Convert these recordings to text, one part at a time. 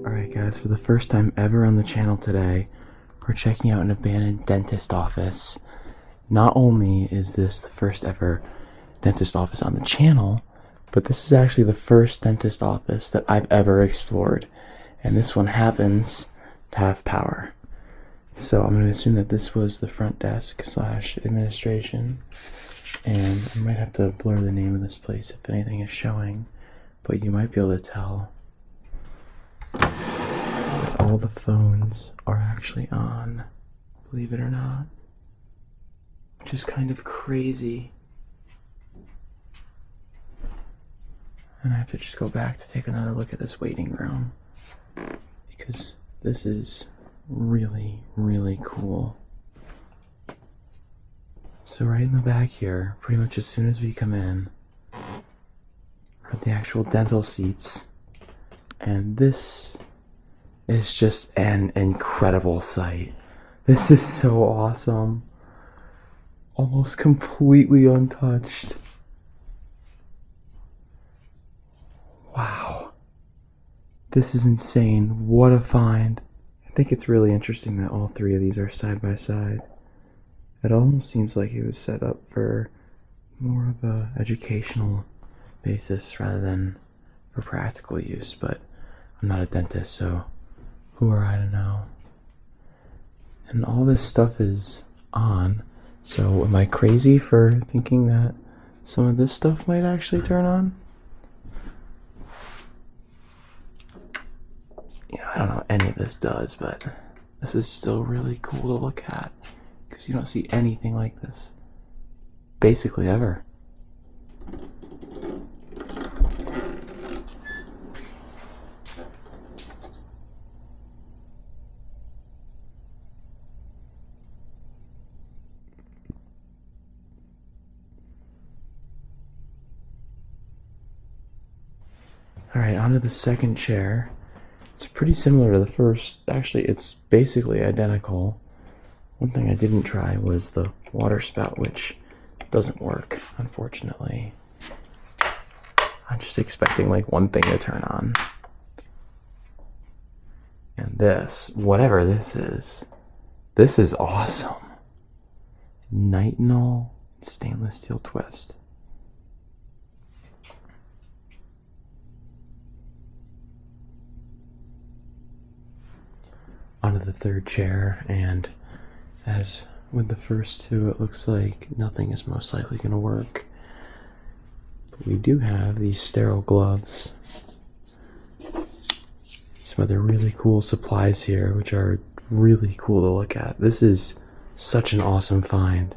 Alright guys, for the first time ever on the channel today, we're checking out an abandoned dentist office. Not only is this the first ever dentist office on the channel, but this is actually the first dentist office that I've ever explored. And this one happens to have power. So I'm going to assume that this was the front desk / administration. And I might have to blur the name of this place if anything is showing, but you might be able to tell that all the phones are actually on, believe it or not, which is kind of crazy. And I have to just go back to take another look at this waiting room, because this is really, really cool. So right in the back here, pretty much as soon as we come in, are the actual dental seats. And this is just an incredible sight. This is so awesome. Almost completely untouched. Wow. This is insane. What a find. I think it's really interesting that all three of these are side by side. It almost seems like it was set up for more of a educational basis rather than for practical use, but I'm not a dentist, so who are I to know? And all this stuff is on, so am I crazy for thinking that some of this stuff might actually turn on? You know, I don't know what any of this does, but this is still really cool to look at, because you don't see anything like this basically ever. Alright, onto the second chair. It's pretty similar to the first. Actually, it's basically identical. One thing I didn't try was the water spout, which doesn't work, unfortunately. I'm just expecting like one thing to turn on. And this, whatever this is awesome. Nitinol stainless steel twist. Onto the third chair, and as with the first two, it looks like nothing is most likely going to work. But we do have these sterile gloves. Some other really cool supplies here, which are really cool to look at. This is such an awesome find.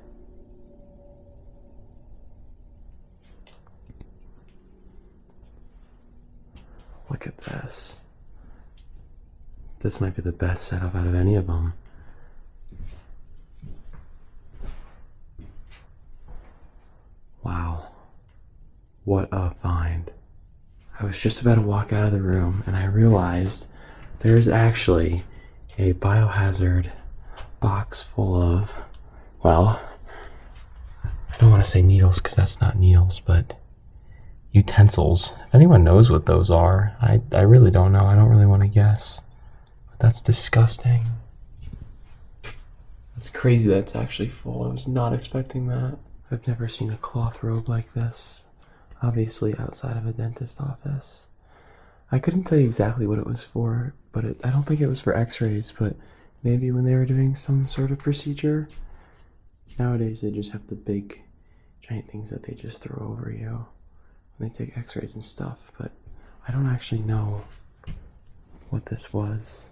Look at this. This might be the best setup out of any of them. Wow. What a find. I was just about to walk out of the room and I realized there's actually a biohazard box full of, well, I don't want to say needles because that's not needles, but utensils. If anyone knows what those are, I really don't know. I don't really want to guess. That's disgusting. That's crazy that's actually full. I was not expecting that. I've never seen a cloth robe like this, obviously outside of a dentist office. I couldn't tell you exactly what it was for, but I don't think it was for x-rays, but maybe when they were doing some sort of procedure. Nowadays they just have the big giant things that they just throw over you when they take x-rays and stuff, but I don't actually know what this was.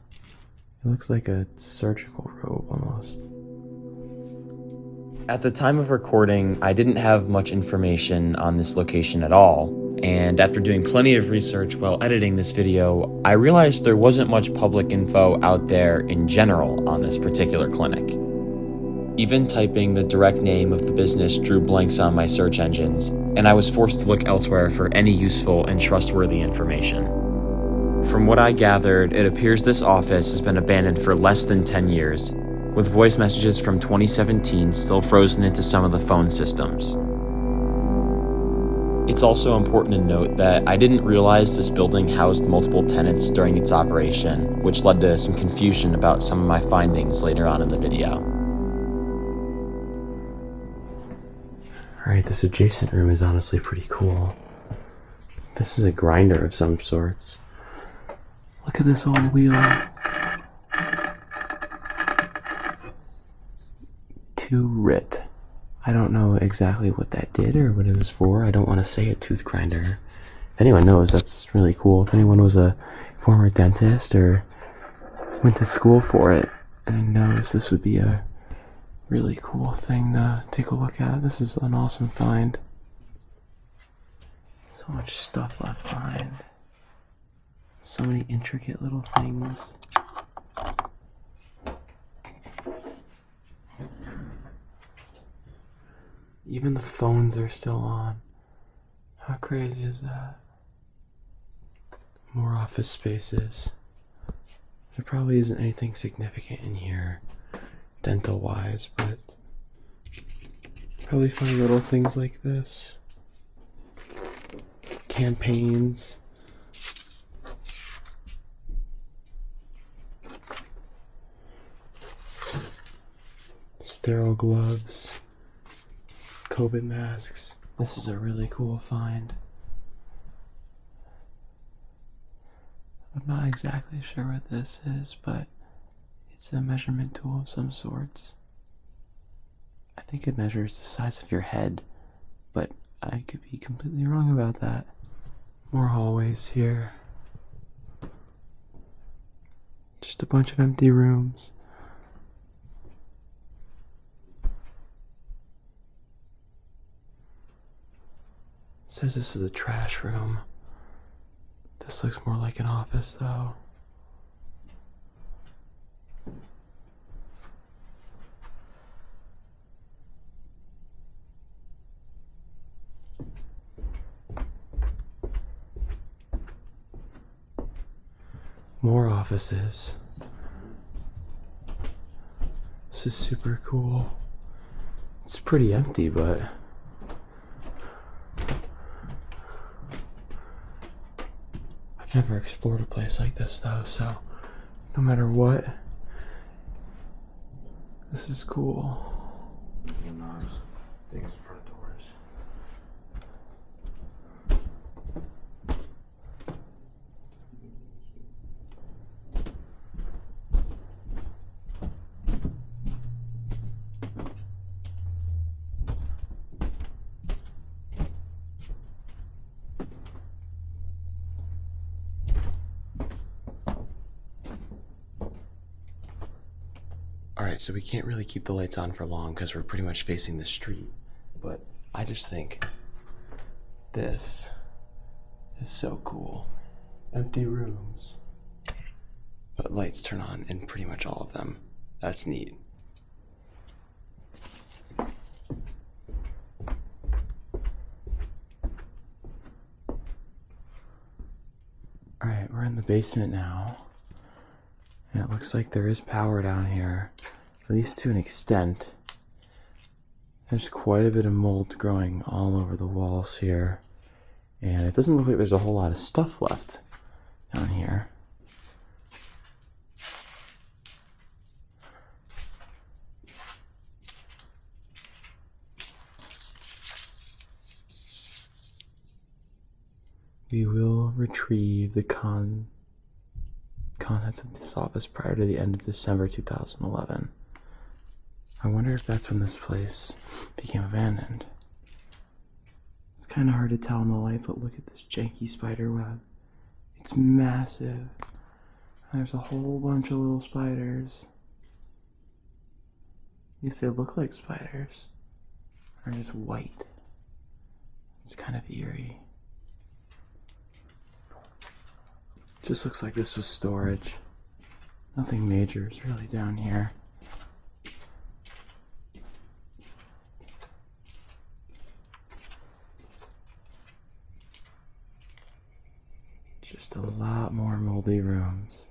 It looks like a surgical robe almost. At the time of recording, I didn't have much information on this location at all, and after doing plenty of research while editing this video, I realized there wasn't much public info out there in general on this particular clinic. Even typing the direct name of the business drew blanks on my search engines, and I was forced to look elsewhere for any useful and trustworthy information. From what I gathered, it appears this office has been abandoned for less than 10 years, with voice messages from 2017 still frozen into some of the phone systems. It's also important to note that I didn't realize this building housed multiple tenants during its operation, which led to some confusion about some of my findings later on in the video. Alright, this adjacent room is honestly pretty cool. This is a grinder of some sorts. Look at this old wheel. To Rit. I don't know exactly what that did or what it was for. I don't want to say a tooth grinder. If anyone knows, that's really cool. If anyone was a former dentist or went to school for it and knows, this would be a really cool thing to take a look at. This is an awesome find. So much stuff left behind. So many intricate little things. Even the phones are still on. How crazy is that? More office spaces. There probably isn't anything significant in here, dental wise, but probably find little things like this. Campaigns. Sterile gloves. COVID masks. This is a really cool find. I'm not exactly sure what this is, but it's a measurement tool of some sorts. I think it measures the size of your head, but I could be completely wrong about that. More hallways here. Just a bunch of empty rooms. It says this is a trash room. This looks more like an office though. More offices. This is super cool. It's pretty empty, but I've never explored a place like this though, so no matter what, this is cool. Knobs, things in front of doors. Alright, so we can't really keep the lights on for long because we're pretty much facing the street, but I just think this is so cool. Empty rooms, but lights turn on in pretty much all of them. That's neat. Alright, we're in the basement now. And it looks like there is power down here, at least to an extent. There's quite a bit of mold growing all over the walls here. And it doesn't look like there's a whole lot of stuff left down here. We will retrieve the contents of this office prior to the end of December 2011. I wonder if that's when this place became abandoned. It's kind of hard to tell in the light, but look at this janky spider web. It's massive. There's a whole bunch of little spiders. At least they look like spiders. They're just white. It's kind of eerie. Just looks like this was storage. Nothing major is really down here. Just a lot more moldy rooms.